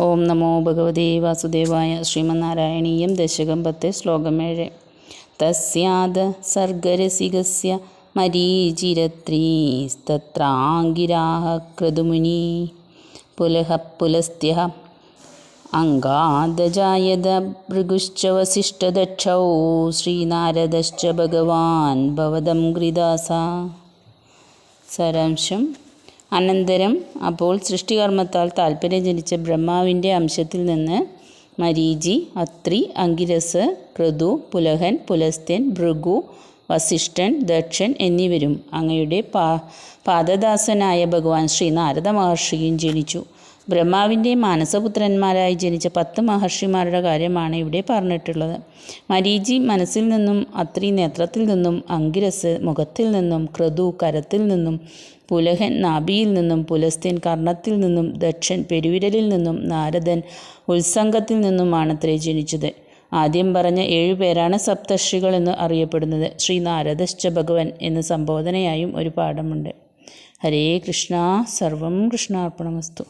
ഓം നമോ ഭഗവതേ വാസുദേവായ. ശ്രീമന്നാരായണീയം ദശകം 10 ശ്ലോകം 7. തസ്യാദ സർഗരസികസ്യ മരീചിരത്രീസ്തത്രാംഗിരാഃ ക്രതുമുനി പുലഃ പുലസ്ത്യഃ അംഗാദജായത ഭൃഗുശ്ച വസിഷ്ഠദക്ഷൗ ശ്രീനാരദശ്ച ഭഗവാൻ ഭവദം ഗൃദാസ. സാരാംശം: അനന്തരം അപ്പോൾ സൃഷ്ടികർമ്മത്താൽ താൽപ്പര്യം ജനിച്ച ബ്രഹ്മാവിൻ്റെ അംശത്തിൽ നിന്ന് മരീചി, അത്രി, അംഗിരസ്, ക്രതു, പുലഹൻ, പുലസ്ത്യൻ, ഭൃഗു, വസിഷ്ഠൻ, ദക്ഷൻ എന്നിവരും അങ്ങയുടെ പാദദാസനായ ഭഗവാൻ ശ്രീ നാരദ മഹർഷിയും ജനിച്ചു. ബ്രഹ്മാവിൻ്റെ മാനസപുത്രന്മാരായി ജനിച്ച 10 മഹർഷിമാരുടെ കാര്യമാണ് ഇവിടെ പറഞ്ഞിട്ടുള്ളത്. മരീചി മനസ്സിൽ നിന്നും, അത്രി നേത്രത്തിൽ നിന്നും, അംഗിരസ് മുഖത്തിൽ നിന്നും, ക്രതു കരത്തിൽ നിന്നും, പുലഹൻ നാഭിയിൽ നിന്നും, പുലസ്ത്യൻ കർണത്തിൽ നിന്നും, ദക്ഷൻ പെരുവിരലിൽ നിന്നും, നാരദൻ ഉത്സംഗത്തിൽ നിന്നുമാണത്രേ ജനിച്ചത്. ആദ്യം പറഞ്ഞ 7 പേരാണ് സപ്തർഷികൾ എന്ന് അറിയപ്പെടുന്നത്. ശ്രീ നാരദശ്ച ഭഗവൻ എന്ന് സംബോധനയായും ഒരു പാഠമുണ്ട്. ഹരേ കൃഷ്ണ. സർവം കൃഷ്ണാർപ്പണമസ്തു.